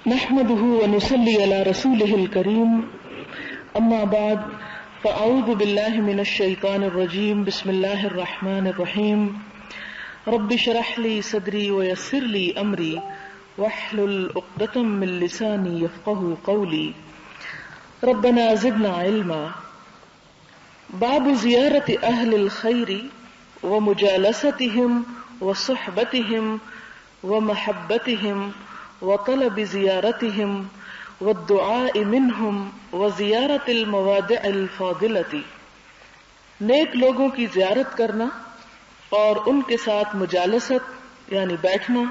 نحمده ونصلي على رسوله الكريم اما بعد فاعوذ بالله من الشيطان الرجيم بسم الله الرحمن الرحيم رب اشرح لي صدري ويسر لي امري واحلل عقدة من لساني يفقهوا قولي ربنا زدنا علما. باب زيارة اهل الخير ومجالستهم وصحبتهم ومحبتهم وطلب زیارتهم والدعاء منهم وزیارت الموادع الفاضلة. نیک لوگوں کی زیارت کرنا اور ان کے ساتھ مجالست یعنی بیٹھنا،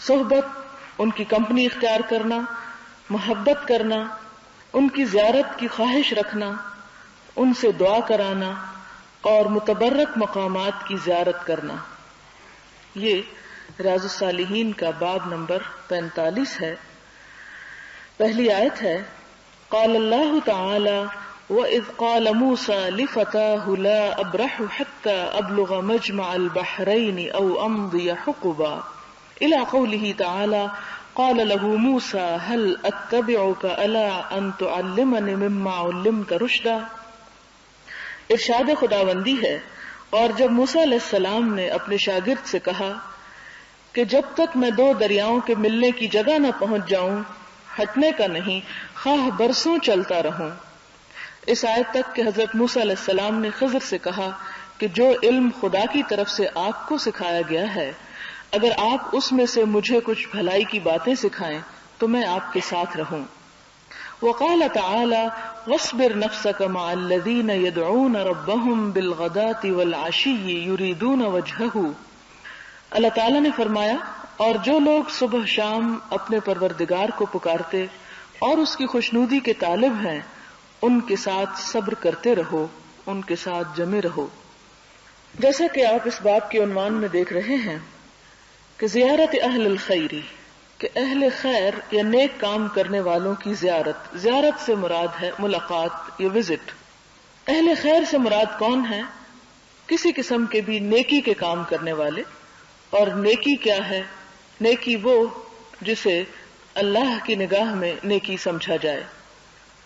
صحبت ان کی کمپنی اختیار کرنا، محبت کرنا، ان کی زیارت کی خواہش رکھنا، ان سے دعا کرانا اور متبرک مقامات کی زیارت کرنا. یہ ریاض الصالحین کا باب نمبر 45 ہے. پہلی آیت ہے قال اللہ تعالی وَإِذْ قَالَ مُوسَى لِفَتَاهُ لَا أَبْرَحُ حَتَّى أَبْلُغَ مَجْمَعَ الْبَحْرَيْنِ أَوْ أَمْضِيَ حُقُبًا إِلَى قَوْلِهِ تَعَالَى قَالَ لَهُ مُوسَى هَلْ أَتَّبِعُكَ عَلَىٰ أَن تُعَلِّمَنِ مِمَّا عُلِّمْتَ رُشْدًا. ارشاد خداوندی ہے، اور جب موسیٰ علیہ السلام نے اپنے شاگرد سے کہا کہ جب تک میں دو دریاؤں کے ملنے کی جگہ نہ پہنچ جاؤں ہٹنے کا نہیں، خواہ برسوں چلتا رہوں. اس آیت تک کہ حضرت موسیٰ علیہ السلام نے خضر سے کہا کہ جو علم خدا کی طرف سے آپ کو سکھایا گیا ہے، اگر آپ اس میں سے مجھے کچھ بھلائی کی باتیں سکھائیں تو میں آپ کے ساتھ رہوں. وقال تعالی واصبر نفسك مع الذين يدعون ربهم بالغداة والعشي يريدون وجهه. اللہ تعالیٰ نے فرمایا، اور جو لوگ صبح شام اپنے پروردگار کو پکارتے اور اس کی خوشنودی کے طالب ہیں، ان کے ساتھ صبر کرتے رہو، ان کے ساتھ جمے رہو. جیسا کہ آپ اس باب کے عنوان میں دیکھ رہے ہیں کہ زیارت اہل الخیر، کہ اہل خیر یا نیک کام کرنے والوں کی زیارت. زیارت سے مراد ہے ملاقات یا وزٹ. اہل خیر سے مراد کون ہیں؟ کسی قسم کے بھی نیکی کے کام کرنے والے. اور نیکی کیا ہے؟ نیکی وہ جسے اللہ کی نگاہ میں نیکی سمجھا جائے،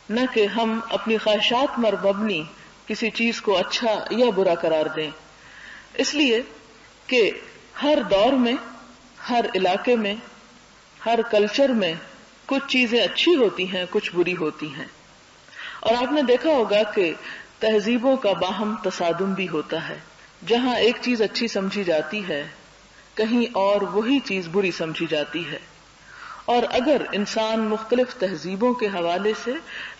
نہ کہ ہم اپنی خواہشات پر مبنی کسی چیز کو اچھا یا برا قرار دیں. اس لیے کہ ہر دور میں، ہر علاقے میں، ہر کلچر میں کچھ چیزیں اچھی ہوتی ہیں، کچھ بری ہوتی ہیں. اور آپ نے دیکھا ہوگا کہ تہذیبوں کا باہم تصادم بھی ہوتا ہے. جہاں ایک چیز اچھی سمجھی جاتی ہے، کہیں اور وہی چیز بری سمجھی جاتی ہے. اور اگر انسان مختلف تہذیبوں کے حوالے سے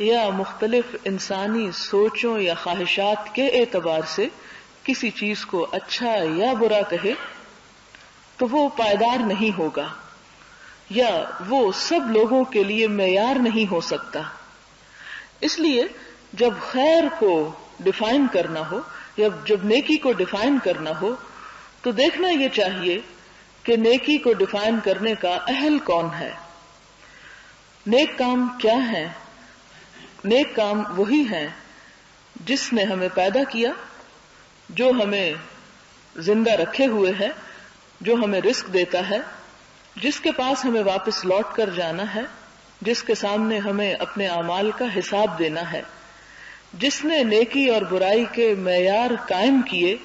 یا مختلف انسانی سوچوں یا خواہشات کے اعتبار سے کسی چیز کو اچھا یا برا کہے تو وہ پائیدار نہیں ہوگا، یا وہ سب لوگوں کے لیے معیار نہیں ہو سکتا. اس لیے جب خیر کو ڈیفائن کرنا ہو یا جب نیکی کو ڈیفائن کرنا ہو تو دیکھنا یہ چاہیے کہ نیکی کو ڈیفائن کرنے کا اہل کون ہے. نیک کام کیا ہے؟ نیک کام وہی ہے جس نے ہمیں پیدا کیا، جو ہمیں زندہ رکھے ہوئے ہے، جو ہمیں رزق دیتا ہے، جس کے پاس ہمیں واپس لوٹ کر جانا ہے، جس کے سامنے ہمیں اپنے اعمال کا حساب دینا ہے، جس نے نیکی اور برائی کے معیار قائم کیے.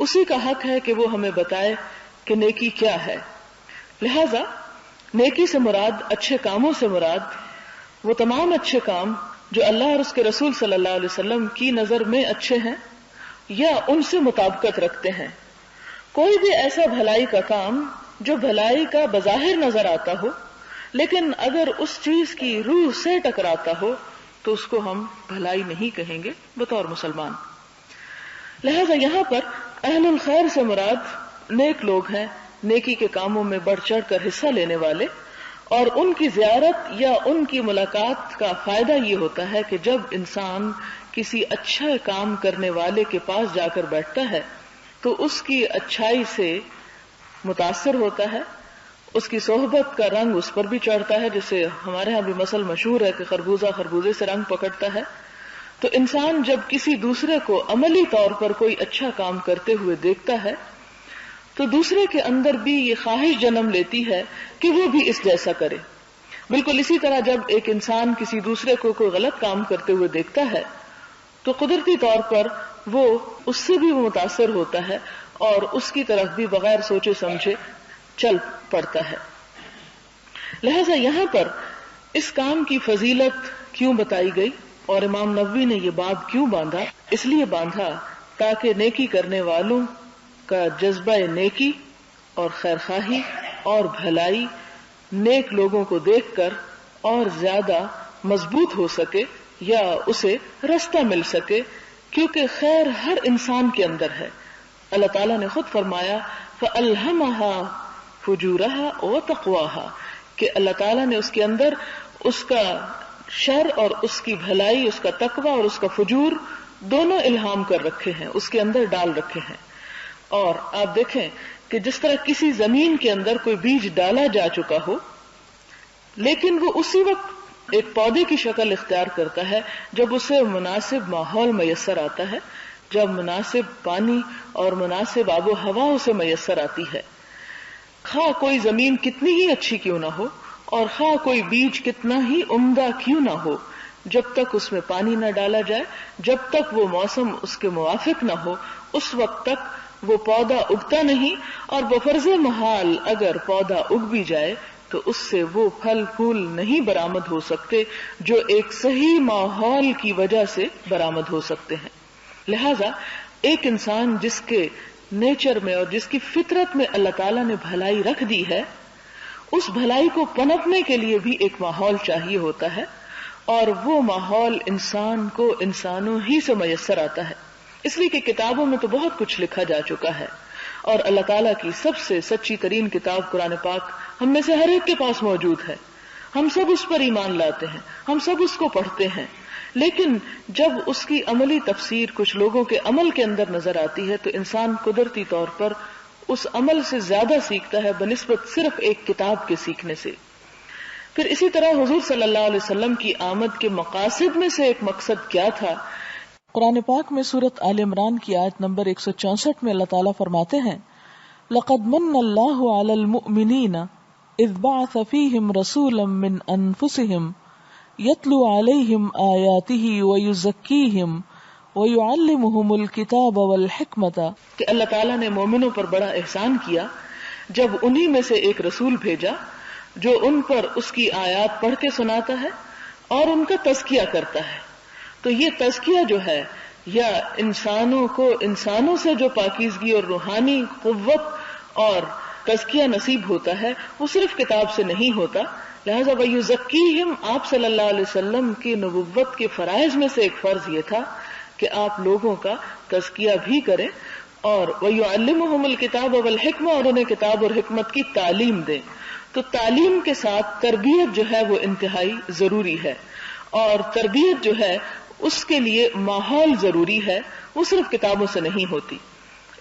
اسی کا حق ہے کہ وہ ہمیں بتائے کہ نیکی کیا ہے. لہذا نیکی سے مراد، اچھے کاموں سے مراد وہ تمام اچھے کام جو اللہ اور اس کے رسول صلی اللہ علیہ وسلم کی نظر میں اچھے ہیں یا ان سے مطابقت رکھتے ہیں. کوئی بھی ایسا بھلائی کا کام جو بھلائی کا بظاہر نظر آتا ہو لیکن اگر اس چیز کی روح سے ٹکراتا ہو تو اس کو ہم بھلائی نہیں کہیں گے بطور مسلمان. لہذا یہاں پر اہل الخیر سے مراد نیک لوگ ہیں، نیکی کے کاموں میں بڑھ چڑھ کر حصہ لینے والے. اور ان کی زیارت یا ان کی ملاقات کا فائدہ یہ ہوتا ہے کہ جب انسان کسی اچھا کام کرنے والے کے پاس جا کر بیٹھتا ہے تو اس کی اچھائی سے متاثر ہوتا ہے، اس کی صحبت کا رنگ اس پر بھی چڑھتا ہے. جیسے ہمارے ہاں بھی مثل مشہور ہے کہ خربوزہ خربوزے سے رنگ پکڑتا ہے. تو انسان جب کسی دوسرے کو عملی طور پر کوئی اچھا کام کرتے ہوئے دیکھتا ہے تو دوسرے کے اندر بھی یہ خواہش جنم لیتی ہے کہ وہ بھی اس جیسا کرے. بالکل اسی طرح جب ایک انسان کسی دوسرے کو کوئی غلط کام کرتے ہوئے دیکھتا ہے تو قدرتی طور پر وہ اس سے بھی متاثر ہوتا ہے اور اس کی طرف بھی بغیر سوچے سمجھے چل پڑتا ہے. لہذا یہاں پر اس کام کی فضیلت کیوں بتائی گئی اور امام نووی نے یہ باب کیوں باندھا؟ اس لیے باندھا تاکہ نیکی کرنے والوں کا جذبہ نیکی اور خیرخواہی اور بھلائی نیک لوگوں کو دیکھ کر اور زیادہ مضبوط ہو سکے یا اسے رستہ مل سکے، کیونکہ خیر ہر انسان کے اندر ہے. اللہ تعالیٰ نے خود فرمایا فَأَلْهَمَهَا فُجُورَهَا وَتَقْوَاهَا کہ اللہ تعالیٰ نے اس کے اندر اس کا شر اور اس کی بھلائی، اس کا تقوی اور اس کا فجور دونوں الہام کر رکھے ہیں، اس کے اندر ڈال رکھے ہیں. اور آپ دیکھیں کہ جس طرح کسی زمین کے اندر کوئی بیج ڈالا جا چکا ہو لیکن وہ اسی وقت ایک پودے کی شکل اختیار کرتا ہے جب اسے مناسب ماحول میسر آتا ہے، جب مناسب پانی اور مناسب آب و ہوا اسے میسر آتی ہے. خواہ کوئی زمین کتنی ہی اچھی کیوں نہ ہو اور خواہ کوئی بیج کتنا ہی عمدہ کیوں نہ ہو، جب تک اس میں پانی نہ ڈالا جائے، جب تک وہ موسم اس کے موافق نہ ہو، اس وقت تک وہ پودا اگتا نہیں. اور بفرض محال اگر پودا اگ بھی جائے تو اس سے وہ پھل پھول نہیں برآمد ہو سکتے جو ایک صحیح ماحول کی وجہ سے برآمد ہو سکتے ہیں. لہذا ایک انسان جس کے نیچر میں اور جس کی فطرت میں اللہ تعالیٰ نے بھلائی رکھ دی ہے، اس بھلائی کو پنپنے کے لیے بھی ایک ماحول چاہیے ہوتا ہے، اور وہ ماحول انسان کو انسانوں ہی سے میسر آتا ہے. اس لیے کہ کتابوں میں تو بہت کچھ لکھا جا چکا ہے اور اللہ تعالیٰ کی سب سے سچی ترین کتاب قرآن پاک ہم میں سے ہر ایک کے پاس موجود ہے. ہم سب اس پر ایمان لاتے ہیں، ہم سب اس کو پڑھتے ہیں، لیکن جب اس کی عملی تفسیر کچھ لوگوں کے عمل کے اندر نظر آتی ہے تو انسان قدرتی طور پر اس عمل سے زیادہ سیکھتا ہے بنسبت صرف ایک کتاب کے سیکھنے سے. پھر اسی طرح حضور صلی اللہ علیہ وسلم کی آمد کے مقاصد میں سے ایک مقصد کیا تھا؟ قرآن پاک میں سورۃ آل عمران کی آیت نمبر 164 میں اللہ تعالیٰ فرماتے ہیں لَقَدْ مَنَّ اللَّهُ عَلَى الْمُؤْمِنِينَ إِذْ بَعَثَ فِيهِمْ رَسُولًا مِّنْ أَنفُسِهِمْ يَتْلُو عَلَيْهِمْ آيَاتِهِ وَيُزَكِّيهِمْ وَيُعَلِّمُهُمُ الْكِتَابَ وَالْحِكْمَةَ کہ اللہ تعالیٰ نے مومنوں پر بڑا احسان کیا جب انہی میں سے ایک رسول بھیجا جو ان پر اس کی آیات پڑھ کے سناتا ہے اور ان کا تزکیہ کرتا ہے. تو یہ تزکیہ جو ہے یا انسانوں کو انسانوں سے جو پاکیزگی اور روحانی قوت اور تزکیہ نصیب ہوتا ہے وہ صرف کتاب سے نہیں ہوتا. لہذا وَيُزَكِّيهِمْ آپ صلی اللہ علیہ وسلم کی نبوت کے فرائض میں سے ایک فرض یہ تھا کہ آپ لوگوں کا تزکیہ بھی کریں اور وَيُعَلِّمُهُمُ الْكِتَابَ وَالْحِكْمَةَ اور انہیں کتاب اور حکمت کی تعلیم دیں. تو تعلیم کے ساتھ تربیت جو ہے وہ انتہائی ضروری ہے، اور تربیت جو ہے اس کے لیے ماحول ضروری ہے، وہ صرف کتابوں سے نہیں ہوتی.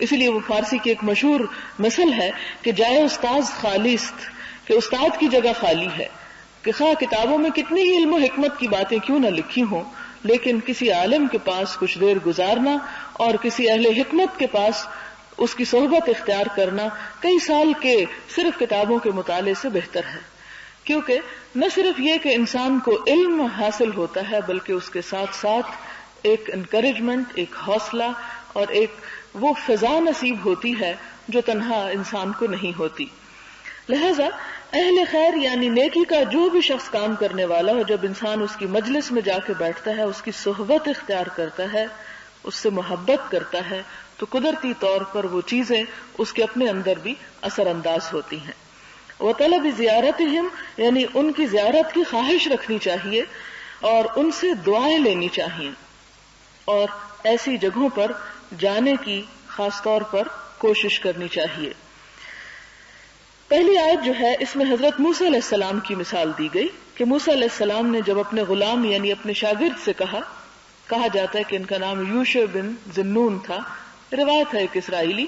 اسی لیے وہ فارسی کی ایک مشہور مثل ہے کہ جائے استاذ خالیست کہ استاد کی جگہ خالی ہے، کہ خواہ کتابوں میں کتنی ہی علم و حکمت کی باتیں کیوں نہ لکھی ہوں لیکن کسی عالم کے پاس کچھ دیر گزارنا اور کسی اہل حکمت کے پاس اس کی صحبت اختیار کرنا کئی سال کے صرف کتابوں کے مطالعے سے بہتر ہے. کیونکہ نہ صرف یہ کہ انسان کو علم حاصل ہوتا ہے بلکہ اس کے ساتھ ساتھ ایک انکریجمنٹ، ایک حوصلہ اور ایک وہ فضا نصیب ہوتی ہے جو تنہا انسان کو نہیں ہوتی. لہذا اہل خیر یعنی نیکی کا جو بھی شخص کام کرنے والا ہو، جب انسان اس کی مجلس میں جا کے بیٹھتا ہے، اس کی صحبت اختیار کرتا ہے، اس سے محبت کرتا ہے، تو قدرتی طور پر وہ چیزیں اس کے اپنے اندر بھی اثر انداز ہوتی ہیں. وطلب زیارتہم یعنی ان کی زیارت کی خواہش رکھنی چاہیے اور ان سے دعائیں لینی چاہیے اور ایسی جگہوں پر جانے کی خاص طور پر کوشش کرنی چاہیے. پہلی آیت جو ہے اس میں حضرت موسیٰ علیہ السلام کی مثال دی گئی کہ موسیٰ علیہ السلام نے جب اپنے غلام یعنی اپنے شاگرد سے کہا جاتا ہے کہ ان کا نام یوشع بن ذنون تھا، روایت ہے ایک اسرائیلی،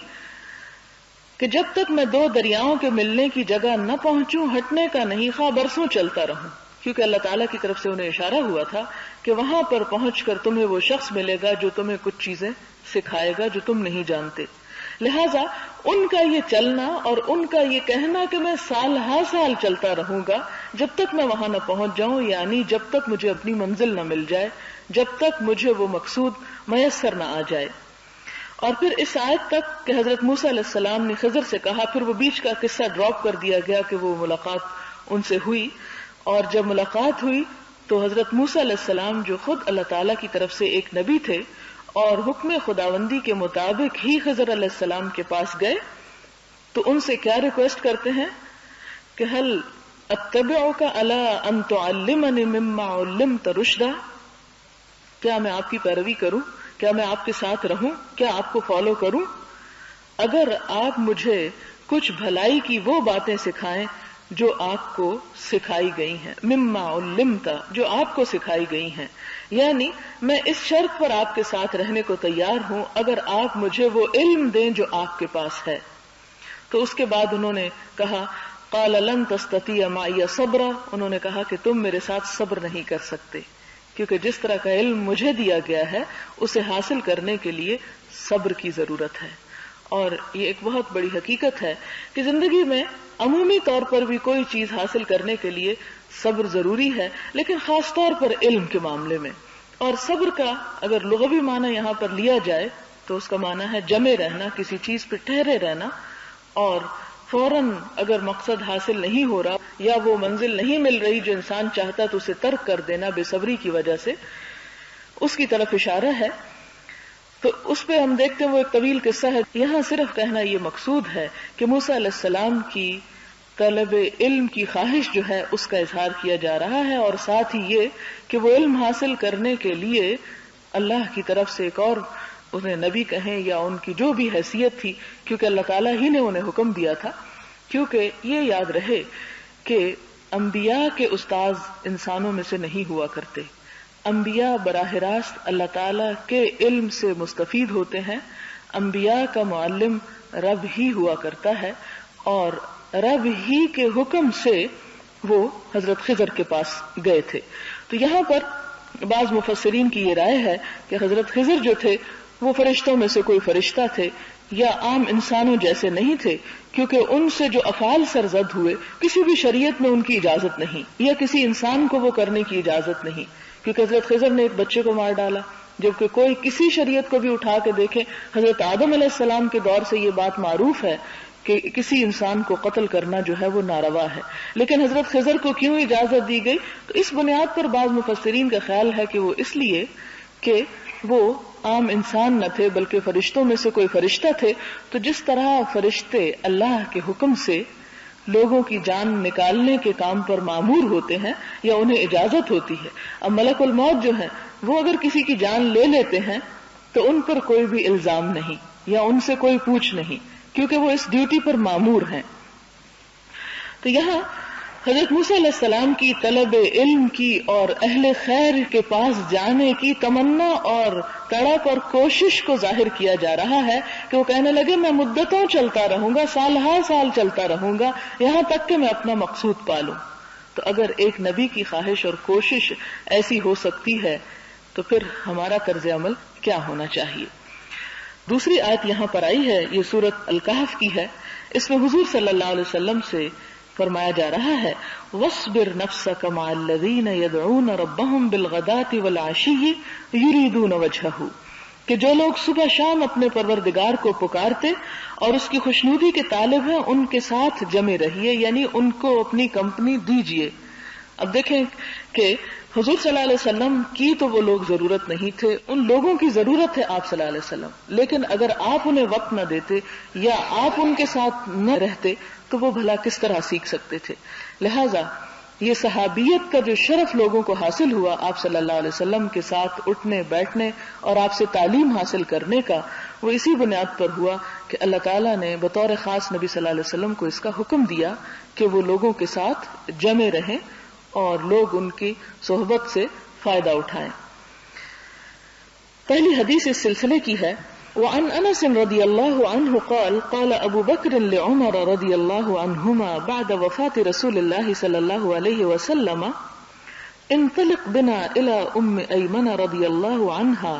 کہ جب تک میں 2 دریاؤں کے ملنے کی جگہ نہ پہنچوں ہٹنے کا نہیں، خواہ برسوں چلتا رہوں. کیونکہ اللہ تعالیٰ کی طرف سے انہیں اشارہ ہوا تھا کہ وہاں پر پہنچ کر تمہیں وہ شخص ملے گا جو تمہیں کچھ چیزیں سکھائے گا جو تم نہیں جانتے. لہذا ان کا یہ چلنا اور ان کا یہ کہنا کہ میں سال ہر سال چلتا رہوں گا جب تک میں وہاں نہ پہنچ جاؤں، یعنی جب تک مجھے اپنی منزل نہ مل جائے، جب تک مجھے وہ مقصود میسر نہ آ جائے. اور پھر اس آیت تک کہ حضرت موسیٰ علیہ السلام نے خضر سے کہا، پھر وہ بیچ کا قصہ ڈراپ کر دیا گیا کہ وہ ملاقات ان سے ہوئی. اور جب ملاقات ہوئی تو حضرت موسیٰ علیہ السلام جو خود اللہ تعالیٰ کی طرف سے ایک نبی تھے اور حکم خداوندی کے مطابق ہی خضر علیہ السلام کے پاس گئے، تو ان سے کیا ریکویسٹ کرتے ہیں کہ هل اتبعک علی ان تعلمنی مما علمت رشدا، کیا میں آپ کی پیروی کروں، کیا میں آپ کے ساتھ رہوں، کیا آپ کو فالو کروں، اگر آپ مجھے کچھ بھلائی کی وہ باتیں سکھائیں جو آپ کو سکھائی گئی ہیں، مما علمت، جو آپ کو سکھائی گئی ہیں، یعنی میں اس شرط پر آپ کے ساتھ رہنے کو تیار ہوں اگر آپ مجھے وہ علم دیں جو آپ کے پاس ہے. تو اس کے بعد انہوں نے کہا قال لن تستطيع معي صبرا، انہوں نے کہا کہ تم میرے ساتھ صبر نہیں کر سکتے، کیونکہ جس طرح کا علم مجھے دیا گیا ہے اسے حاصل کرنے کے لیے صبر کی ضرورت ہے. اور یہ ایک بہت بڑی حقیقت ہے کہ زندگی میں عمومی طور پر بھی کوئی چیز حاصل کرنے کے لیے صبر ضروری ہے، لیکن خاص طور پر علم کے معاملے میں. اور صبر کا اگر لغوی معنی یہاں پر لیا جائے تو اس کا معنی ہے جمے رہنا، کسی چیز پہ ٹھہرے رہنا، اور فوراً اگر مقصد حاصل نہیں ہو رہا یا وہ منزل نہیں مل رہی جو انسان چاہتا تو اسے ترک کر دینا بے صبری کی وجہ سے، اس کی طرف اشارہ ہے. تو اس پہ ہم دیکھتے ہیں وہ ایک طویل قصہ ہے. یہاں صرف کہنا یہ مقصود ہے کہ موسیٰ علیہ السلام کی طلب علم کی خواہش جو ہے اس کا اظہار کیا جا رہا ہے، اور ساتھ ہی یہ کہ وہ علم حاصل کرنے کے لیے اللہ کی طرف سے ایک اور انہیں نبی کہیں یا ان کی جو بھی حیثیت تھی، کیونکہ اللہ تعالیٰ ہی نے انہیں حکم دیا تھا. کیونکہ یہ یاد رہے کہ انبیاء کے استاذ انسانوں میں سے نہیں ہوا کرتے، انبیاء براہ راست اللہ تعالیٰ کے علم سے مستفید ہوتے ہیں. انبیاء کا معلم رب ہی ہوا کرتا ہے، اور رب ہی کے حکم سے وہ حضرت خضر کے پاس گئے تھے. تو یہاں پر بعض مفسرین کی یہ رائے ہے کہ حضرت خضر جو تھے وہ فرشتوں میں سے کوئی فرشتہ تھے یا عام انسانوں جیسے نہیں تھے، کیونکہ ان سے جو افعال سرزد ہوئے کسی بھی شریعت میں ان کی اجازت نہیں، یا کسی انسان کو وہ کرنے کی اجازت نہیں. کیونکہ حضرت خضر نے ایک بچے کو مار ڈالا، جبکہ کوئی کسی شریعت کو بھی اٹھا کے دیکھے، حضرت آدم علیہ السلام کے دور سے یہ بات معروف ہے کہ کسی انسان کو قتل کرنا جو ہے وہ ناروا ہے، لیکن حضرت خضر کو کیوں اجازت دی گئی؟ تو اس بنیاد پر بعض مفسرین کا خیال ہے کہ وہ اس لیے کہ وہ عام انسان نہ تھے بلکہ فرشتوں میں سے کوئی فرشتہ تھے. تو جس طرح فرشتے اللہ کے حکم سے لوگوں کی جان نکالنے کے کام پر مامور ہوتے ہیں یا انہیں اجازت ہوتی ہے، اب ملک الموت جو ہے وہ اگر کسی کی جان لے لیتے ہیں تو ان پر کوئی بھی الزام نہیں یا ان سے کوئی پوچھ نہیں، کیونکہ وہ اس ڈیوٹی پر مامور ہیں. تو یہاں حضرت موسیٰ علیہ السلام کی طلب علم کی اور اہل خیر کے پاس جانے کی تمنا اور تڑپ اور کوشش کو ظاہر کیا جا رہا ہے کہ وہ کہنے لگے میں مدتوں چلتا رہوں گا، سال ہر سال چلتا رہوں گا یہاں تک کہ میں اپنا مقصود پالوں. تو اگر ایک نبی کی خواہش اور کوشش ایسی ہو سکتی ہے تو پھر ہمارا طرز عمل کیا ہونا چاہیے. دوسری آیت یہاں پر آئی ہے، یہ سورۃ الکہف کی ہے. اس میں حضور صلی اللہ علیہ وسلم سے فرمایا جا رہا ہے وَاصْبِرْ نَفْسَكَ مَعَ الَّذِينَ يَدْعُونَ رَبَّهُمْ بِالْغَدَاةِ وَالْعَشِيِّ يُرِيدُونَ وَجْهَهُ، کہ جو لوگ صبح شام اپنے پروردگار کو پکارتے اور اس کی خوشنودی کے طالب ہیں ان کے ساتھ جمے رہیے، یعنی ان کو اپنی کمپنی دیجیے. اب دیکھیں کہ حضور صلی اللہ علیہ وسلم کی تو وہ لوگ ضرورت نہیں تھے، ان لوگوں کی ضرورت ہے آپ صلی اللہ علیہ وسلم، لیکن اگر آپ انہیں وقت نہ دیتے یا آپ ان کے ساتھ نہ رہتے تو وہ بھلا کس طرح سیکھ سکتے تھے. لہذا یہ صحابیت کا جو شرف لوگوں کو حاصل ہوا آپ صلی اللہ علیہ وسلم کے ساتھ اٹھنے بیٹھنے اور آپ سے تعلیم حاصل کرنے کا، وہ اسی بنیاد پر ہوا کہ اللہ تعالیٰ نے بطور خاص نبی صلی اللہ علیہ وسلم کو اس کا حکم دیا کہ وہ لوگوں کے ساتھ جمے رہیں اور لوگ ان کی صحبت سے فائدہ اٹھائیں. پہلی حدیث اس سلسلے کی ہے. وعن انس رضی اللہ عنہ قال قال ابو بکر لعمر رضی اللہ عنہما بعد وفاة رسول اللہ صلی اللہ علیہ وسلم انطلق بنا الى ام ایمن رضی اللہ عنہا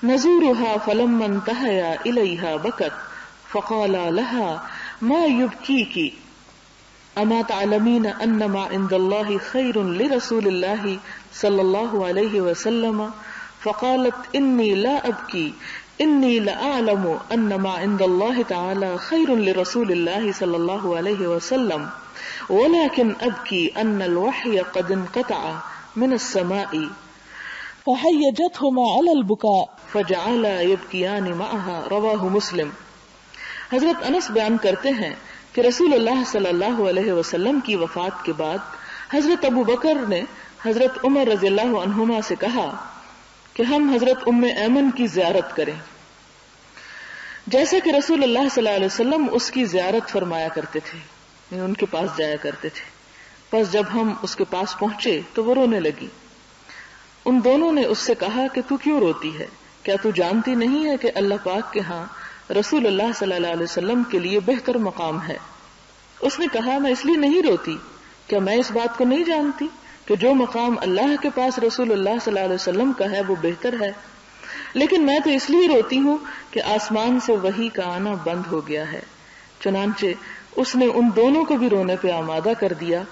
نزورها فلما انتهيا الیها بکت فقال لها ما يبكيك اما تعلمين ان ما عند الله خير لرسول الله صلى الله عليه وسلم فقالت اني لا ابكي اني لأعلم ان ما عند الله تعالى خير لرسول الله صلى الله عليه وسلم ولكن ابكي ان الوحي قد انقطع من السماء فحيجتهما على البكاء فجعلا يبكيان معها رواہ مسلم۔ حضرت انس بیان کرتے ہیں کہ رسول اللہ صلی اللہ علیہ وسلم کی وفات کے بعد حضرت ابو بکر نے حضرت عمر رضی اللہ عنہما سے کہا کہ ہم حضرت ام ایمن کی زیارت کریں، جیسا کہ رسول اللہ صلی اللہ علیہ وسلم اس کی زیارت فرمایا کرتے تھے، یعنی ان کے پاس جایا کرتے تھے۔ پس جب ہم اس کے پاس پہنچے تو وہ رونے لگی۔ ان دونوں نے اس سے کہا کہ تو کیوں روتی ہے؟ کیا تو جانتی نہیں ہے کہ اللہ پاک کے ہاں رسول اللہ صلی اللہ علیہ وسلم کے لیے بہتر مقام ہے؟ اس نے کہا میں اس لیے نہیں روتی، کیا میں اس بات کو نہیں جانتی کہ جو مقام اللہ کے پاس رسول اللہ صلی اللہ علیہ وسلم کا ہے وہ بہتر ہے؟ لیکن میں تو اس لیے روتی ہوں کہ آسمان سے وحی کا آنا بند ہو گیا ہے۔ چنانچہ اس نے ان دونوں کو بھی رونے پہ آمادہ کر دیا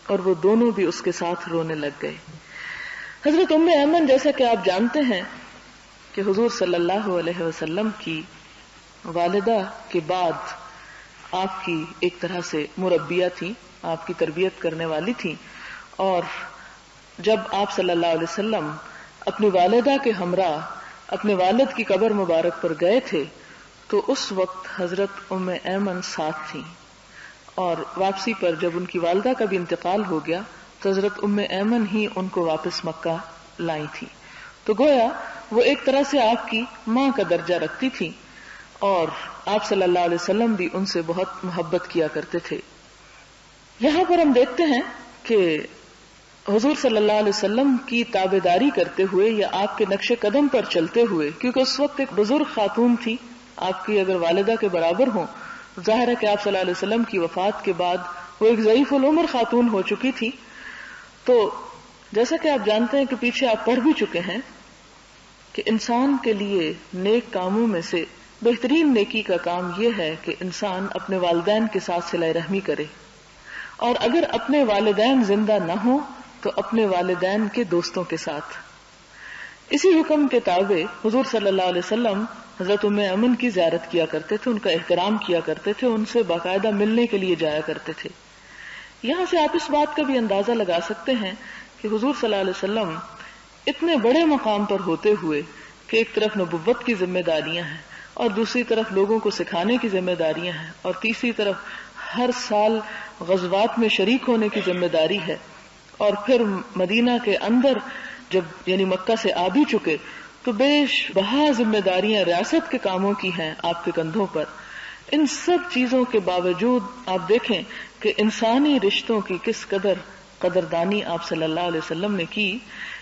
اور وہ دونوں بھی اس کے ساتھ رونے لگ گئے۔ حضرت ام ایمن جیسا کہ آپ جانتے ہیں کہ حضور صلی اللہ علیہ وسلم کی والدہ کے بعد آپ کی ایک طرح سے مربیہ تھی، آپ کی تربیت کرنے والی تھی، اور جب آپ صلی اللہ علیہ وسلم اپنی والدہ کے ہمراہ اپنے والد کی قبر مبارک پر گئے تھے تو اس وقت حضرت ام ایمن ساتھ تھیں، اور واپسی پر جب ان کی والدہ کا بھی انتقال ہو گیا تو حضرت ام ایمن ہی ان کو واپس مکہ لائی تھی۔ تو گویا وہ ایک طرح سے آپ کی ماں کا درجہ رکھتی تھی، اور آپ صلی اللہ علیہ وسلم بھی ان سے بہت محبت کیا کرتے تھے۔ یہاں پر ہم دیکھتے ہیں کہ حضور صلی اللہ علیہ وسلم کی تابعداری کرتے ہوئے یا آپ کے نقش قدم پر چلتے ہوئے، کیونکہ اس وقت ایک بزرگ خاتون تھی، آپ کی اگر والدہ کے برابر ہوں، ظاہر ہے کہ آپ صلی اللہ علیہ وسلم کی وفات کے بعد وہ ایک ضعیف العمر خاتون ہو چکی تھی۔ تو جیسا کہ آپ جانتے ہیں کہ پیچھے آپ پڑھ بھی چکے ہیں کہ انسان کے لیے نیک کاموں میں سے بہترین نیکی کا کام یہ ہے کہ انسان اپنے والدین کے ساتھ صلہ رحمی کرے، اور اگر اپنے والدین زندہ نہ ہوں تو اپنے والدین کے دوستوں کے ساتھ۔ اسی حکم کے تابع حضور صلی اللہ علیہ وسلم حضرت ام ایمن کی زیارت کیا کرتے تھے، ان کا احترام کیا کرتے تھے، ان سے باقاعدہ ملنے کے لیے جایا کرتے تھے۔ یہاں سے آپ اس بات کا بھی اندازہ لگا سکتے ہیں کہ حضور صلی اللہ علیہ وسلم اتنے بڑے مقام پر ہوتے ہوئے کہ ایک طرف نبوت کی ذمہ داریاں ہیں اور دوسری طرف لوگوں کو سکھانے کی ذمہ داریاں ہیں اور تیسری طرف ہر سال غزوات میں شریک ہونے کی ذمہ داری ہے، اور پھر مدینہ کے اندر جب یعنی مکہ سے آ بھی چکے تو بیش بہا ذمہ داریاں ریاست کے کاموں کی ہیں آپ کے کندھوں پر۔ ان سب چیزوں کے باوجود آپ دیکھیں کہ انسانی رشتوں کی کس قدردانی آپ صلی اللہ علیہ وسلم نے کی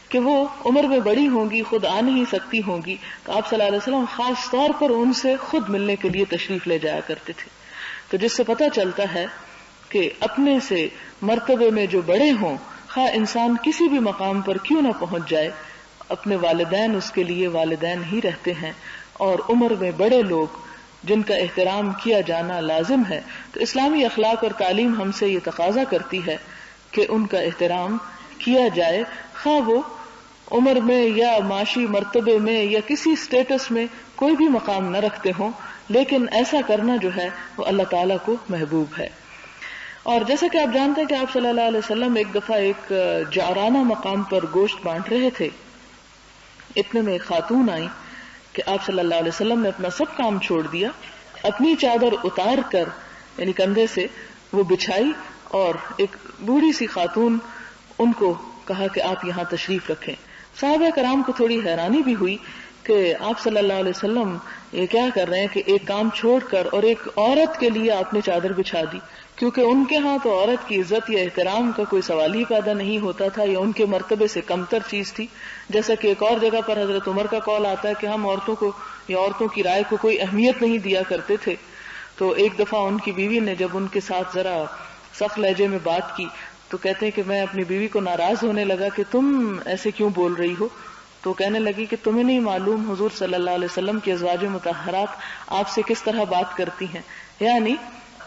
کہ وہ عمر میں بڑی ہوں گی، خود آ نہیں سکتی ہوں گی، تو آپ صلی اللہ علیہ وسلم خاص طور پر ان سے خود ملنے کے لیے تشریف لے جایا کرتے تھے۔ تو جس سے پتہ چلتا ہے کہ اپنے سے مرتبے میں جو بڑے ہوں، خواہ انسان کسی بھی مقام پر کیوں نہ پہنچ جائے، اپنے والدین اس کے لیے والدین ہی رہتے ہیں، اور عمر میں بڑے لوگ جن کا احترام کیا جانا لازم ہے۔ تو اسلامی اخلاق اور تعلیم ہم سے یہ تقاضا کرتی ہے کہ ان کا احترام کیا جائے، خواہ وہ عمر میں یا معاشی مرتبے میں یا کسی سٹیٹس میں کوئی بھی مقام نہ رکھتے ہوں، لیکن ایسا کرنا جو ہے وہ اللہ تعالیٰ کو محبوب ہے۔ اور جیسا کہ آپ جانتے ہیں کہ آپ صلی اللہ علیہ وسلم ایک دفعہ ایک جعرانہ مقام پر گوشت بانٹ رہے تھے، اتنے میں ایک خاتون آئی کہ آپ صلی اللہ علیہ وسلم نے اپنا سب کام چھوڑ دیا، اپنی چادر اتار کر یعنی کندھے سے وہ بچھائی، اور ایک بوڑھی سی خاتون ان کو کہا کہ آپ یہاں تشریف رکھیں۔ صحابہ کرام کو تھوڑی حیرانی بھی ہوئی کہ آپ صلی اللہ علیہ وسلم یہ کیا کر رہے ہیں کہ ایک کام چھوڑ کر اور ایک عورت کے لیے آپ نے چادر بچھا دی، کیونکہ ان کے ہاں تو عورت کی عزت یا احترام کا کوئی سوال ہی پیدا نہیں ہوتا تھا، یا ان کے مرتبے سے کمتر چیز تھی۔ جیسا کہ ایک اور جگہ پر حضرت عمر کا قول آتا ہے کہ ہم عورتوں کو یا عورتوں کی رائے کو کوئی اہمیت نہیں دیا کرتے تھے۔ تو ایک دفعہ ان کی بیوی نے جب ان کے ساتھ ذرا سخت لہجے میں بات کی تو کہتے ہیں کہ میں اپنی بیوی کو ناراض ہونے لگا کہ تم ایسے کیوں بول رہی ہو، تو کہنے لگی کہ تمہیں نہیں معلوم حضور صلی اللہ علیہ وسلم کی ازواج مطہرات آپ سے کس طرح بات کرتی ہیں، یعنی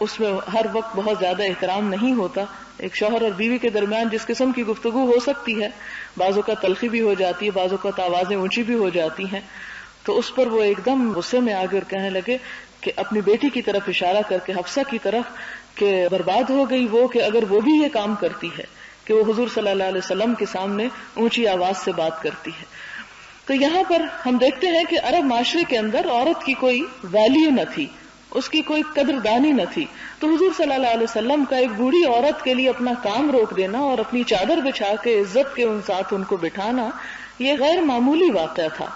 اس میں ہر وقت بہت زیادہ احترام نہیں ہوتا. ایک شوہر اور بیوی کے درمیان جس قسم کی گفتگو ہو سکتی ہے، بعضوں کا تلخی بھی ہو جاتی ہے، بعضوں کا آوازیں اونچی بھی ہو جاتی ہیں، تو اس پر وہ ایک دم غصے میں آگے اور کہنے لگے کہ اپنی بیٹی کی طرف اشارہ کر کے، حفصہ کی طرف، کہ برباد ہو گئی وہ کہ اگر وہ بھی یہ کام کرتی ہے کہ وہ حضور صلی اللہ علیہ وسلم کے سامنے اونچی آواز سے بات کرتی ہے. تو یہاں پر ہم دیکھتے ہیں کہ عرب معاشرے کے اندر عورت کی کوئی ویلیو نہ تھی، اس کی کوئی قدردانی نہ تھی. تو حضور صلی اللہ علیہ وسلم کا ایک بوڑھی عورت کے لیے اپنا کام روک دینا اور اپنی چادر بچھا کے عزت کے ان ساتھ ان کو بٹھانا، یہ غیر معمولی واقعہ تھا.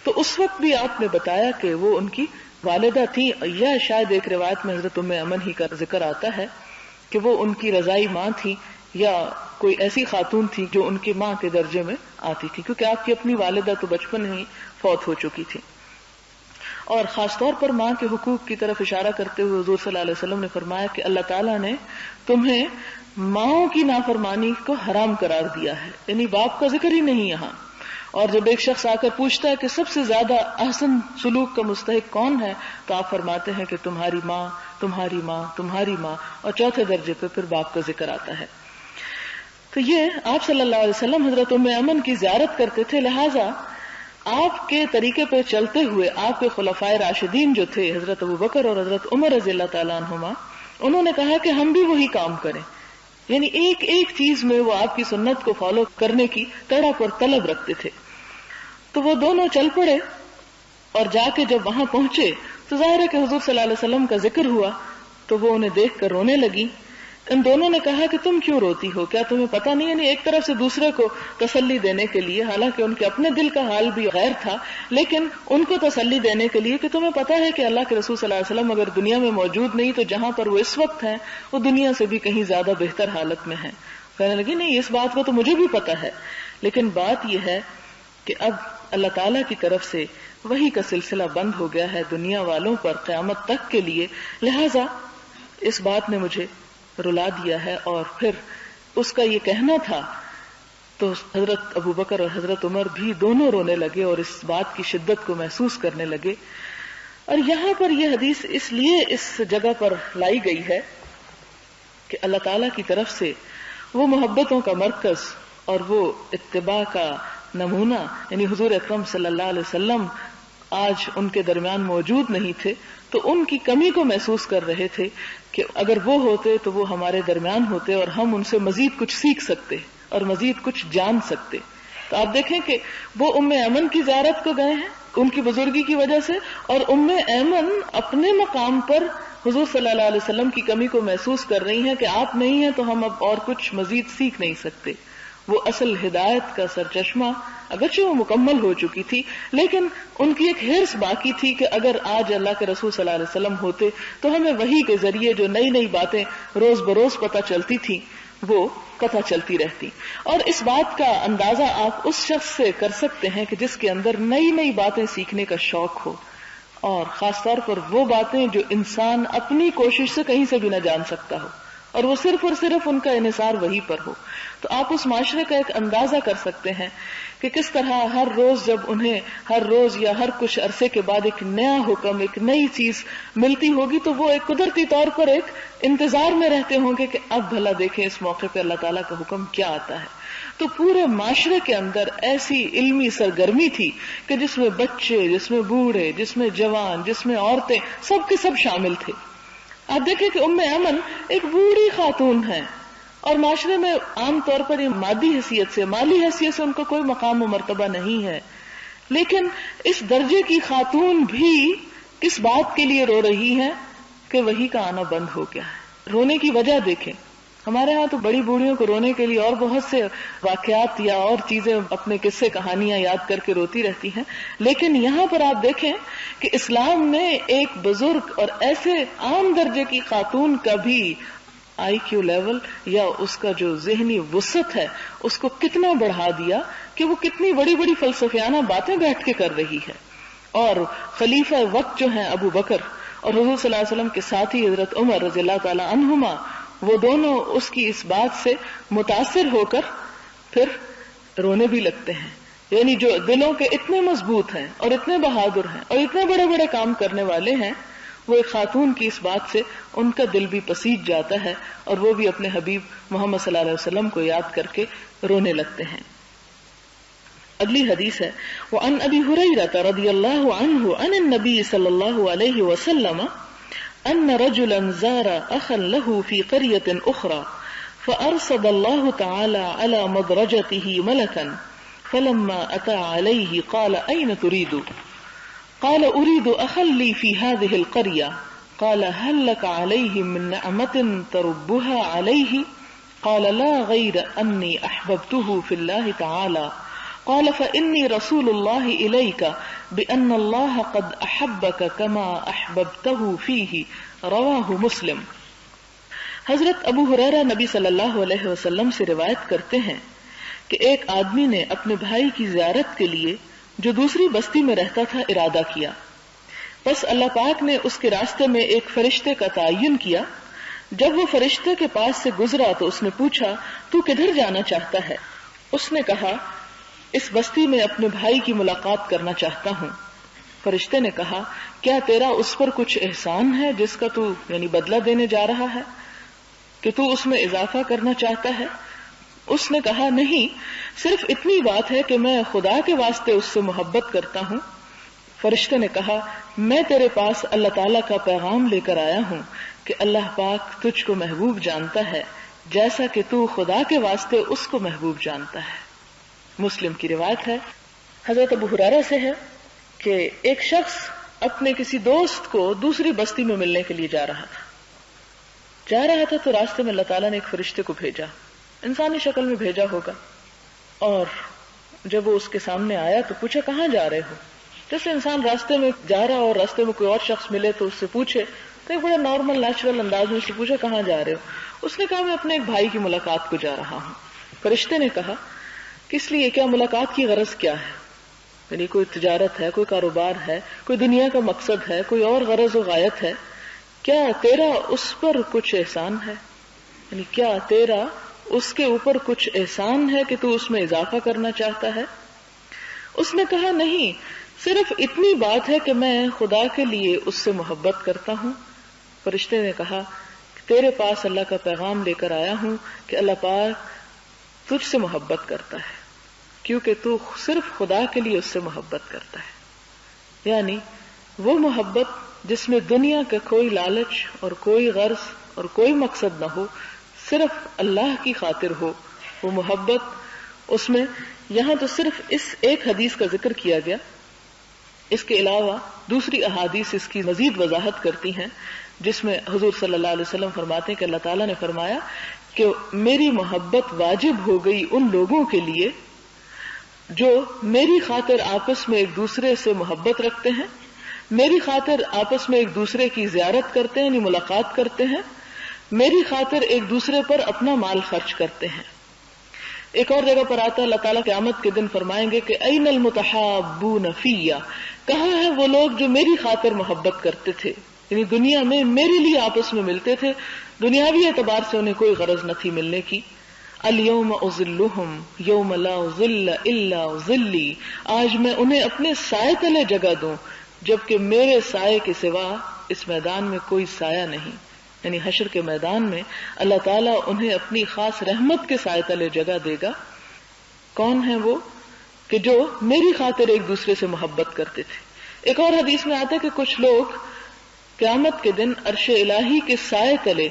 تو اس وقت بھی آپ نے بتایا کہ وہ ان کی والدہ تھی، یا شاید ایک روایت میں حضرت ام ایمن ہی کا ذکر آتا ہے کہ وہ ان کی رضائی ماں تھی، یا کوئی ایسی خاتون تھی جو ان کی ماں کے درجے میں آتی تھی، کیونکہ آپ کی اپنی والدہ تو بچپن ہی فوت ہو چکی تھی. اور خاص طور پر ماں کے حقوق کی طرف اشارہ کرتے ہوئے حضور صلی اللہ علیہ وسلم نے فرمایا کہ اللہ تعالیٰ نے تمہیں ماؤں کی نافرمانی کو حرام قرار دیا ہے، یعنی باپ کا ذکر ہی نہیں یہاں. اور جب ایک شخص آ کر پوچھتا ہے کہ سب سے زیادہ احسن سلوک کا مستحق کون ہے، تو آپ فرماتے ہیں کہ تمہاری ماں، تمہاری ماں، تمہاری ماں، اور چوتھے درجے پہ پھر باپ کا ذکر آتا ہے. تو یہ آپ صلی اللہ علیہ وسلم حضرت ام ایمن کی زیارت کرتے تھے، لہٰذا آپ کے طریقے پہ چلتے ہوئے آپ کے خلفائے راشدین جو تھے حضرت ابوبکر اور حضرت عمر رضی اللہ تعالیٰ عنہما، انہوں نے کہا کہ ہم بھی وہی کام کریں، یعنی ایک ایک چیز میں وہ آپ کی سنت کو فالو کرنے کی تڑپ اور طلب رکھتے تھے. تو وہ دونوں چل پڑے اور جا کے جب وہاں پہنچے تو ظاہر ہے کہ حضور صلی اللہ علیہ وسلم کا ذکر ہوا تو وہ انہیں دیکھ کر رونے لگی. ان دونوں نے کہا کہ تم کیوں روتی ہو، کیا تمہیں پتہ نہیں؟ یعنی ایک طرف سے دوسرے کو تسلی دینے کے لیے، حالانکہ ان کے اپنے دل کا حال بھی غیر تھا، لیکن ان کو تسلی دینے کے لیے کہ تمہیں پتہ ہے کہ اللہ کے رسول صلی اللہ علیہ وسلم اگر دنیا میں موجود نہیں تو جہاں پر وہ اس وقت ہیں وہ دنیا سے بھی کہیں زیادہ بہتر حالت میں ہیں. کہنے لگی نہیں، اس بات کو تو مجھے بھی پتہ ہے، لیکن بات یہ ہے کہ اب اللہ تعالیٰ کی طرف سے وحی کا سلسلہ بند ہو گیا ہے دنیا والوں پر قیامت تک کے لیے، لہذا اس بات نے مجھے رلا دیا ہے. اور پھر اس کا یہ کہنا تھا تو حضرت ابوبکر اور حضرت عمر بھی دونوں رونے لگے اور اس بات کی شدت کو محسوس کرنے لگے. اور یہاں پر یہ حدیث اس لیے اس جگہ پر لائی گئی ہے کہ اللہ تعالیٰ کی طرف سے وہ محبتوں کا مرکز اور وہ اتباع کا نمونہ، یعنی حضور اکرم صلی اللہ علیہ وسلم آج ان کے درمیان موجود نہیں تھے تو ان کی کمی کو محسوس کر رہے تھے کہ اگر وہ ہوتے تو وہ ہمارے درمیان ہوتے اور ہم ان سے مزید کچھ سیکھ سکتے اور مزید کچھ جان سکتے. تو آپ دیکھیں کہ وہ ام ایمن کی زیارت کو گئے ہیں ان کی بزرگی کی وجہ سے، اور ام ایمن اپنے مقام پر حضور صلی اللہ علیہ وسلم کی کمی کو محسوس کر رہی ہیں کہ آپ نہیں ہیں تو ہم اب اور کچھ مزید سیکھ نہیں سکتے. وہ اصل ہدایت کا سرچشمہ اگرچہ وہ مکمل ہو چکی تھی، لیکن ان کی ایک حرص باقی تھی کہ اگر آج اللہ کے رسول صلی اللہ علیہ وسلم ہوتے تو ہمیں وحی کے ذریعے جو نئی نئی باتیں روز بروز پتہ چلتی تھی وہ پتہ چلتی رہتی. اور اس بات کا اندازہ آپ اس شخص سے کر سکتے ہیں کہ جس کے اندر نئی نئی باتیں سیکھنے کا شوق ہو، اور خاص طور پر وہ باتیں جو انسان اپنی کوشش سے کہیں سے بھی نہ جان سکتا ہو اور وہ صرف اور صرف ان کا انحصار وہی پر ہو. تو آپ اس معاشرے کا ایک اندازہ کر سکتے ہیں کہ کس طرح ہر روز جب انہیں ہر روز یا ہر کچھ عرصے کے بعد ایک نیا حکم، ایک نئی چیز ملتی ہوگی تو وہ ایک قدرتی طور پر ایک انتظار میں رہتے ہوں گے کہ اب بھلا دیکھیں اس موقع پہ اللہ تعالیٰ کا حکم کیا آتا ہے. تو پورے معاشرے کے اندر ایسی علمی سرگرمی تھی کہ جس میں بچے، جس میں بوڑھے، جس میں جوان، جس میں عورتیں، سب کے سب شامل تھے. آپ دیکھیں کہ ام ایمن ایک بوڑھی خاتون ہے اور معاشرے میں عام طور پر یہ مادی حیثیت سے، مالی حیثیت سے ان کا کوئی مقام و مرتبہ نہیں ہے، لیکن اس درجے کی خاتون بھی کس بات کے لیے رو رہی ہے کہ وحی کا آنا بند ہو گیا ہے. رونے کی وجہ دیکھیں. ہمارے ہاں تو بڑی بوڑھیوں کو رونے کے لیے اور بہت سے واقعات یا اور چیزیں، اپنے قصے کہانیاں یاد کر کے روتی رہتی ہیں، لیکن یہاں پر آپ دیکھیں کہ اسلام نے ایک بزرگ اور ایسے عام درجے کی خاتون کا بھی آئی کیو لیول یا اس کا جو ذہنی وسعت ہے اس کو کتنا بڑھا دیا کہ وہ کتنی بڑی بڑی فلسفیانہ باتیں بیٹھ کے کر رہی ہے. اور خلیفہ وقت جو ہیں ابو بکر اور حضور صلی اللہ علیہ وسلم کے ساتھی حضرت عمر رضی اللہ تعالی عنہما، وہ دونوں اس کی اس بات سے متاثر ہو کر پھر رونے بھی لگتے ہیں یعنی جو دلوں کے اتنے مضبوط ہیں اور اتنے بہادر ہیں اور اتنے بڑے بڑے کام کرنے والے ہیں، وہ ایک خاتون کی اس بات سے ان کا دل بھی پسیج جاتا ہے اور وہ بھی اپنے حبیب محمد صلی اللہ علیہ وسلم کو یاد کر کے رونے لگتے ہیں۔ اگلی حدیث ہے وعن ابی ہریرہ رضی اللہ عنہ عن النبی صلی اللہ علیہ وسلم ان رجلا زار اخا له في قرية اخرى فارصد الله تعالى على مدرجته ملكا فلما اتى عليه قال اين تريد؟ قال اريد اخا لي في هذه القرية قال هل لك عليه من نعمة تربها عليه؟ قال لا غير اني احببته في الله تعالى قال فإني رسول الله إليك بأن الله قد أحبك كما أحببته فيه رواہ مسلم۔ حضرت ابو ہریرہ نبی صلی اللہ علیہ وسلم سے روایت کرتے ہیں کہ ایک آدمی نے اپنے بھائی کی زیارت کے لیے جو دوسری بستی میں رہتا تھا ارادہ کیا، بس اللہ پاک نے اس کے راستے میں ایک فرشتے کا تعین کیا۔ جب وہ فرشتے کے پاس سے گزرا تو اس نے پوچھا تو کدھر جانا چاہتا ہے؟ اس نے کہا اس بستی میں اپنے بھائی کی ملاقات کرنا چاہتا ہوں۔ فرشتے نے کہا کیا تیرا اس پر کچھ احسان ہے جس کا تو یعنی بدلہ دینے جا رہا ہے کہ تو اس میں اضافہ کرنا چاہتا ہے؟ اس نے کہا نہیں، صرف اتنی بات ہے کہ میں خدا کے واسطے اس سے محبت کرتا ہوں۔ فرشتے نے کہا میں تیرے پاس اللہ تعالیٰ کا پیغام لے کر آیا ہوں کہ اللہ پاک تجھ کو محبوب جانتا ہے جیسا کہ تو خدا کے واسطے اس کو محبوب جانتا ہے۔ مسلم کی روایت ہے، حضرت ابو ہریرہ سے ہے کہ ایک شخص اپنے کسی دوست کو دوسری بستی میں ملنے کے لیے جا رہا تھا تو راستے میں اللہ تعالیٰ نے ایک فرشتے کو بھیجا، انسانی شکل میں بھیجا ہوگا، اور جب وہ اس کے سامنے آیا تو پوچھا کہاں جا رہے ہو؟ جیسے انسان راستے میں جا رہا اور راستے میں کوئی اور شخص ملے تو اس سے پوچھے، تو ایک بڑا نارمل نیچرل انداز میں اس سے پوچھا کہاں جا رہے ہو؟ اس نے کہا میں اپنے ایک بھائی کی ملاقات کو جا رہا ہوں۔ فرشتے نے کہا کس لیے، کیا ملاقات کی غرض کیا ہے؟ یعنی کوئی تجارت ہے، کوئی کاروبار ہے، کوئی دنیا کا مقصد ہے، کوئی اور غرض و غایت ہے؟ کیا تیرا اس پر کچھ احسان ہے؟ یعنی کیا تیرا اس کے اوپر کچھ احسان ہے کہ تو اس میں اضافہ کرنا چاہتا ہے؟ اس نے کہا نہیں، صرف اتنی بات ہے کہ میں خدا کے لیے اس سے محبت کرتا ہوں۔ فرشتے نے کہا تیرے پاس اللہ کا پیغام لے کر آیا ہوں کہ اللہ پاک تجھ سے محبت کرتا ہے کیونکہ تو صرف خدا کے لیے اس سے محبت کرتا ہے، یعنی وہ محبت جس میں دنیا کا کوئی لالچ اور کوئی غرض اور کوئی مقصد نہ ہو، صرف اللہ کی خاطر ہو وہ محبت۔ اس میں یہاں تو صرف اس ایک حدیث کا ذکر کیا گیا، اس کے علاوہ دوسری احادیث اس کی مزید وضاحت کرتی ہیں، جس میں حضور صلی اللہ علیہ وسلم فرماتے ہیں کہ اللہ تعالیٰ نے فرمایا کہ میری محبت واجب ہو گئی ان لوگوں کے لیے جو میری خاطر آپس میں ایک دوسرے سے محبت رکھتے ہیں، میری خاطر آپس میں ایک دوسرے کی زیارت کرتے ہیں، یعنی ملاقات کرتے ہیں، میری خاطر ایک دوسرے پر اپنا مال خرچ کرتے ہیں۔ ایک اور جگہ پر آتا ہے اللہ تعالیٰ قیامت کے دن فرمائیں گے کہ این المتحابون فیہ، کہاں ہیں وہ لوگ جو میری خاطر محبت کرتے تھے، یعنی دنیا میں میرے لیے آپس میں ملتے تھے، دنیاوی اعتبار سے انہیں کوئی غرض نہ تھی ملنے کی۔ الیوم اذلہم یوم لا ظل الا ظلی، آج میں انہیں اپنے سائے تلے جگہ دوں جبکہ میرے سائے کے سوا اس میدان میں کوئی سایہ نہیں، یعنی حشر کے میدان میں اللہ تعالیٰ انہیں اپنی خاص رحمت کے سائے تلے جگہ دے گا۔ کون ہیں وہ؟ کہ جو میری خاطر ایک دوسرے سے محبت کرتے تھے۔ ایک اور حدیث میں آتا ہے کہ کچھ لوگ قیامت کے دن عرش الہی کے سائے تلے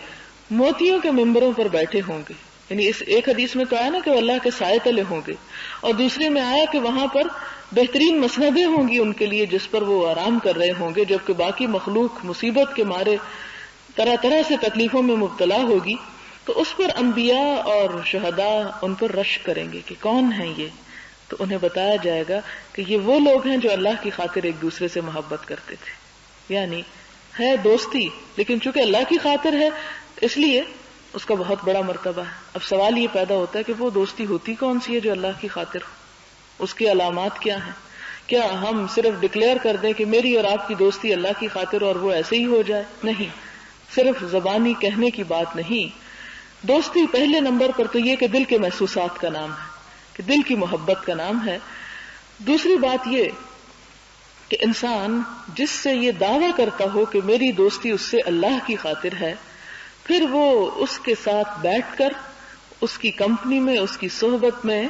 موتیوں کے ممبروں پر بیٹھے ہوں گے، یعنی اس ایک حدیث میں تو آیا نا کہ اللہ کے سائے تلے ہوں گے، اور دوسرے میں آیا کہ وہاں پر بہترین مسندیں ہوں گی ان کے لیے جس پر وہ آرام کر رہے ہوں گے، جبکہ باقی مخلوق مصیبت کے مارے طرح طرح سے تکلیفوں میں مبتلا ہوگی۔ تو اس پر انبیاء اور شہداء ان پر رش کریں گے کہ کون ہیں یہ، تو انہیں بتایا جائے گا کہ یہ وہ لوگ ہیں جو اللہ کی خاطر ایک دوسرے سے محبت کرتے تھے، یعنی ہے دوستی لیکن چونکہ اللہ کی خاطر ہے اس لیے اس کا بہت بڑا مرتبہ ہے۔ اب سوال یہ پیدا ہوتا ہے کہ وہ دوستی ہوتی کون سی ہے جو اللہ کی خاطر ہو، اس کی علامات کیا ہیں؟ کیا ہم صرف ڈکلیئر کر دیں کہ میری اور آپ کی دوستی اللہ کی خاطر اور وہ ایسے ہی ہو جائے؟ نہیں، صرف زبانی کہنے کی بات نہیں۔ دوستی پہلے نمبر پر تو یہ کہ دل کے محسوسات کا نام ہے، کہ دل کی محبت کا نام ہے۔ دوسری بات یہ کہ انسان جس سے یہ دعویٰ کرتا ہو کہ میری دوستی اس سے اللہ کی خاطر ہے، پھر وہ اس کے ساتھ بیٹھ کر اس کی کمپنی میں، اس کی صحبت میں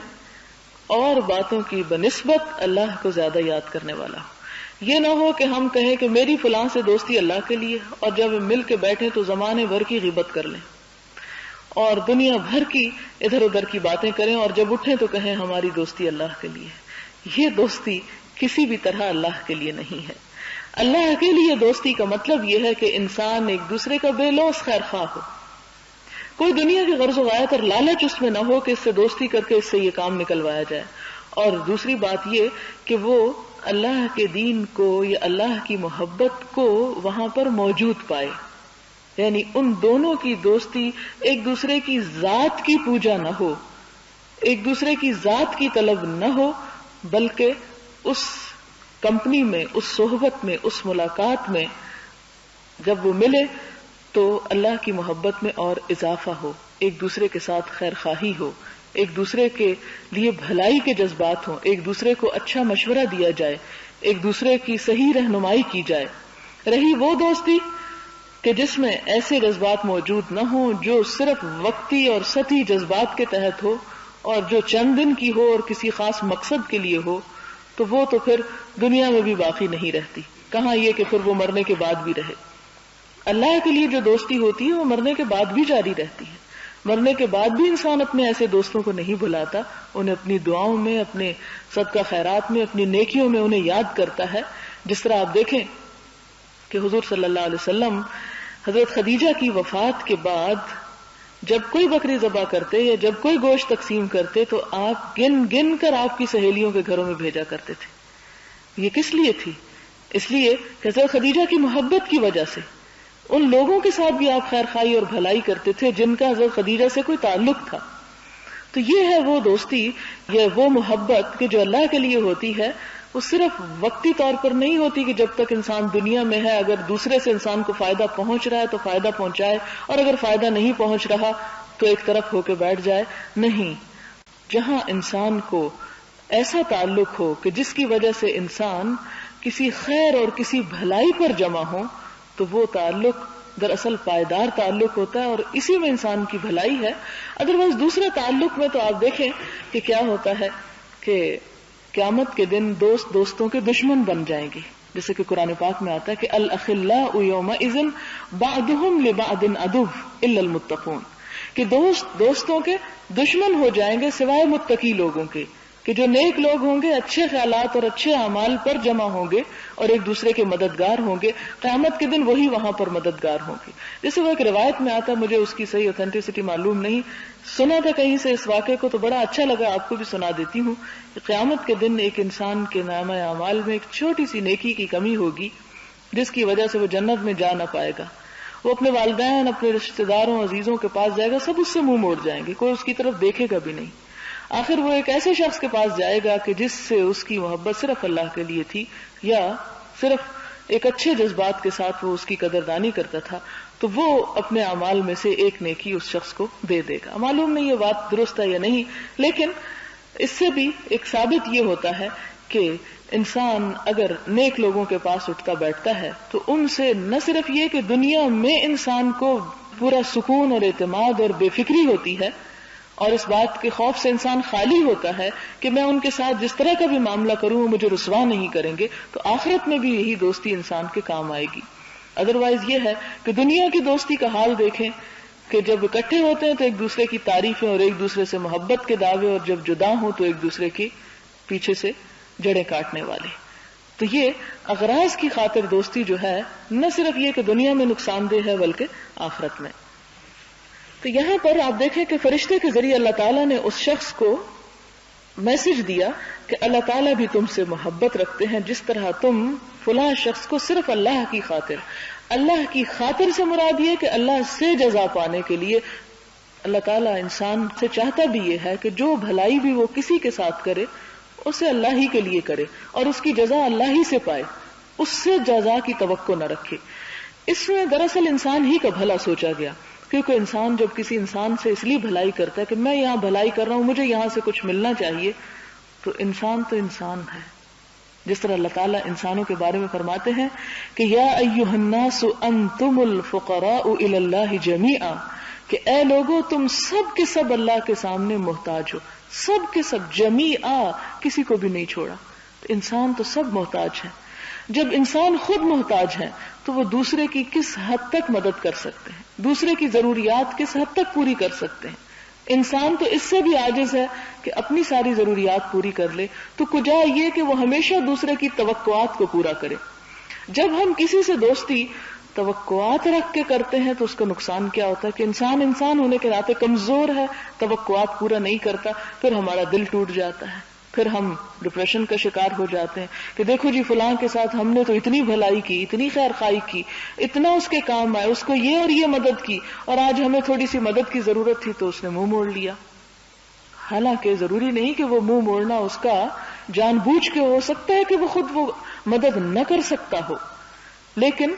اور باتوں کی بنسبت اللہ کو زیادہ یاد کرنے والا ہو. یہ نہ ہو کہ ہم کہیں کہ میری فلاں سے دوستی اللہ کے لیے، اور جب مل کے بیٹھیں تو زمانے بھر کی غیبت کر لیں اور دنیا بھر کی ادھر ادھر کی باتیں کریں، اور جب اٹھیں تو کہیں ہماری دوستی اللہ کے لیے. یہ دوستی کسی بھی طرح اللہ کے لیے نہیں ہے. اللہ کے لیے دوستی کا مطلب یہ ہے کہ انسان ایک دوسرے کا بے لوث خیر خواہ ہو، کوئی دنیا کی غرض و غایت اور لالچ اس میں نہ ہو کہ اس سے دوستی کر کے اس سے یہ کام نکلوایا جائے. اور دوسری بات یہ کہ وہ اللہ کے دین کو یا اللہ کی محبت کو وہاں پر موجود پائے. یعنی ان دونوں کی دوستی ایک دوسرے کی ذات کی پوجا نہ ہو، ایک دوسرے کی ذات کی طلب نہ ہو، بلکہ اس کمپنی میں، اس صحبت میں، اس ملاقات میں جب وہ ملے تو اللہ کی محبت میں اور اضافہ ہو، ایک دوسرے کے ساتھ خیر خواہی ہو، ایک دوسرے کے لیے بھلائی کے جذبات ہوں، ایک دوسرے کو اچھا مشورہ دیا جائے، ایک دوسرے کی صحیح رہنمائی کی جائے. رہی وہ دوستی کہ جس میں ایسے جذبات موجود نہ ہوں جو صرف وقتی اور سطحی جذبات کے تحت ہو اور جو چند دن کی ہو اور کسی خاص مقصد کے لیے ہو، تو وہ تو پھر دنیا میں بھی باقی نہیں رہتی. کہاں یہ کہ پھر وہ مرنے کے بعد بھی رہے. اللہ کے لیے جو دوستی ہوتی ہے وہ مرنے کے بعد بھی جاری رہتی ہے. مرنے کے بعد بھی انسان اپنے ایسے دوستوں کو نہیں بھلاتا، انہیں اپنی دعاؤں میں، اپنے صدقہ خیرات میں، اپنی نیکیوں میں انہیں یاد کرتا ہے. جس طرح آپ دیکھیں کہ حضور صلی اللہ علیہ وسلم حضرت خدیجہ کی وفات کے بعد جب کوئی بکری ذبح کرتے یا جب کوئی گوشت تقسیم کرتے تو آپ گن گن کر آپ کی سہیلیوں کے گھروں میں بھیجا کرتے تھے. یہ کس لیے تھی؟ اس لیے کہ حضرت خدیجہ کی محبت کی وجہ سے ان لوگوں کے ساتھ بھی آپ خیر خواہی اور بھلائی کرتے تھے جن کا حضرت خدیجہ سے کوئی تعلق تھا. تو یہ ہے وہ دوستی، یہ وہ محبت کہ جو اللہ کے لیے ہوتی ہے. وہ صرف وقتی طور پر نہیں ہوتی کہ جب تک انسان دنیا میں ہے اگر دوسرے سے انسان کو فائدہ پہنچ رہا ہے تو فائدہ پہنچائے، اور اگر فائدہ نہیں پہنچ رہا تو ایک طرف ہو کے بیٹھ جائے. نہیں، جہاں انسان کو ایسا تعلق ہو کہ جس کی وجہ سے انسان کسی خیر اور کسی بھلائی پر جمع ہو تو وہ تعلق دراصل پائیدار تعلق ہوتا ہے اور اسی میں انسان کی بھلائی ہے. ادروائز دوسرے تعلق میں تو آپ دیکھیں کہ کیا ہوتا ہے کہ قیامت کے دن دوست دوستوں کے دشمن بن جائیں گے. جیسے کہ قرآن پاک میں آتا ہے کہ الاخلاء یومئذ بعضهم لبعض عدو الا المتقون، کہ دوست دوستوں کے دشمن ہو جائیں گے سوائے متقی لوگوں کے، کہ جو نیک لوگ ہوں گے، اچھے خیالات اور اچھے اعمال پر جمع ہوں گے اور ایک دوسرے کے مددگار ہوں گے. قیامت کے دن وہی وہاں پر مددگار ہوں گے. جیسے وہ ایک روایت میں آتا ہے، مجھے اس کی صحیح اوتھینٹسٹی معلوم نہیں، سنا تھا کہیں سے اس واقعے کو تو بڑا اچھا لگا، آپ کو بھی سنا دیتی ہوں. کہ قیامت کے دن ایک انسان کے نامہ اعمال میں ایک چھوٹی سی نیکی کی کمی ہوگی جس کی وجہ سے وہ جنت میں جا نہ پائے گا. وہ اپنے والدین، اپنے رشتہ داروں، عزیزوں کے پاس جائے گا، سب اس سے منہ موڑ جائیں گے، کوئی اس کی طرف دیکھے گا بھی نہیں. آخر وہ ایک ایسے شخص کے پاس جائے گا کہ جس سے اس کی محبت صرف اللہ کے لیے تھی یا صرف ایک اچھے جذبات کے ساتھ وہ اس کی قدردانی کرتا تھا، تو وہ اپنے اعمال میں سے ایک نیکی اس شخص کو دے دے گا. معلوم نہیں یہ بات درست ہے یا نہیں، لیکن اس سے بھی ایک ثابت یہ ہوتا ہے کہ انسان اگر نیک لوگوں کے پاس اٹھتا بیٹھتا ہے تو ان سے نہ صرف یہ کہ دنیا میں انسان کو پورا سکون اور اعتماد اور بے فکری ہوتی ہے اور اس بات کے خوف سے انسان خالی ہوتا ہے کہ میں ان کے ساتھ جس طرح کا بھی معاملہ کروں وہ مجھے رسوا نہیں کریں گے، تو آخرت میں بھی یہی دوستی انسان کے کام آئے گی. ادروائز یہ ہے کہ دنیا کی دوستی کا حال دیکھیں کہ جب اکٹھے ہوتے ہیں تو ایک دوسرے کی تعریفیں اور ایک دوسرے سے محبت کے دعوے، اور جب جدا ہوں تو ایک دوسرے کے پیچھے سے جڑیں کاٹنے والے. تو یہ اغراض کی خاطر دوستی جو ہے نہ صرف یہ کہ دنیا میں نقصان دہ ہے بلکہ آخرت میں. تو یہاں پر آپ دیکھیں کہ فرشتے کے ذریعے اللہ تعالیٰ نے اس شخص کو میسج دیا کہ اللہ تعالیٰ بھی تم سے محبت رکھتے ہیں جس طرح تم فلاں شخص کو صرف اللہ کی خاطر. اللہ کی خاطر سے مراد یہ کہ اللہ سے جزا پانے کے لیے اللہ تعالیٰ انسان سے چاہتا بھی یہ ہے کہ جو بھلائی بھی وہ کسی کے ساتھ کرے اسے اللہ ہی کے لیے کرے اور اس کی جزا اللہ ہی سے پائے، اس سے جزا کی توقع نہ رکھے. اس میں دراصل انسان ہی کا بھلا سوچا گیا، کیونکہ انسان جب کسی انسان سے اس لیے بھلائی کرتا ہے کہ میں یہاں بھلائی کر رہا ہوں، مجھے یہاں سے کچھ ملنا چاہیے، تو انسان ہے. جس طرح اللہ تعالیٰ انسانوں کے بارے میں فرماتے ہیں کہ یا ایھا الناس انتم الفقراء الی اللہ جمیعا، کہ اے لوگو تم سب کے سب اللہ کے سامنے محتاج ہو، سب کے سب جمیعا، کسی کو بھی نہیں چھوڑا. تو انسان تو سب محتاج ہیں. جب انسان خود محتاج ہے تو وہ دوسرے کی کس حد تک مدد کر سکتے ہیں، دوسرے کی ضروریات کس حد تک پوری کر سکتے ہیں. انسان تو اس سے بھی عاجز ہے کہ اپنی ساری ضروریات پوری کر لے، تو کجا یہ کہ وہ ہمیشہ دوسرے کی توقعات کو پورا کرے. جب ہم کسی سے دوستی توقعات رکھ کے کرتے ہیں تو اس کا نقصان کیا ہوتا ہے کہ انسان ہونے کے ناطے کمزور ہے، توقعات پورا نہیں کرتا، پھر ہمارا دل ٹوٹ جاتا ہے، پھر ہم ڈپریشن کا شکار ہو جاتے ہیں کہ دیکھو جی فلاں کے ساتھ ہم نے تو اتنی بھلائی کی، اتنی خیر خواہی کی، اتنا اس کے کام آئے، اس کو یہ اور یہ مدد کی، اور آج ہمیں تھوڑی سی مدد کی ضرورت تھی تو اس نے منہ موڑ لیا. حالانکہ ضروری نہیں کہ وہ منہ موڑنا اس کا جان بوجھ کے ہو سکتا ہے کہ وہ خود وہ مدد نہ کر سکتا ہو، لیکن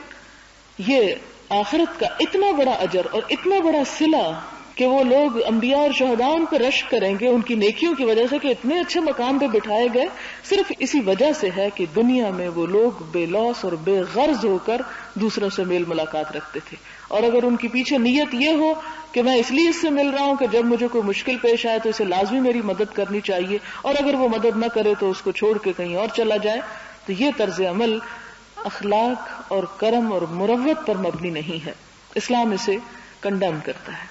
یہ آخرت کا اتنا بڑا اجر اور اتنا بڑا صلہ کہ وہ لوگ انبیاء اور شہداء ان پر رشک کریں گے ان کی نیکیوں کی وجہ سے کہ اتنے اچھے مقام پہ بٹھائے گئے، صرف اسی وجہ سے ہے کہ دنیا میں وہ لوگ بے لوث اور بے غرض ہو کر دوسروں سے میل ملاقات رکھتے تھے. اور اگر ان کی پیچھے نیت یہ ہو کہ میں اس لیے اس سے مل رہا ہوں کہ جب مجھے کوئی مشکل پیش آئے تو اسے لازمی میری مدد کرنی چاہیے، اور اگر وہ مدد نہ کرے تو اس کو چھوڑ کے کہیں اور چلا جائے، تو یہ طرز عمل اخلاق اور کرم اور مروت پر مبنی نہیں ہے. اسلام اسے کنڈیم کرتا ہے.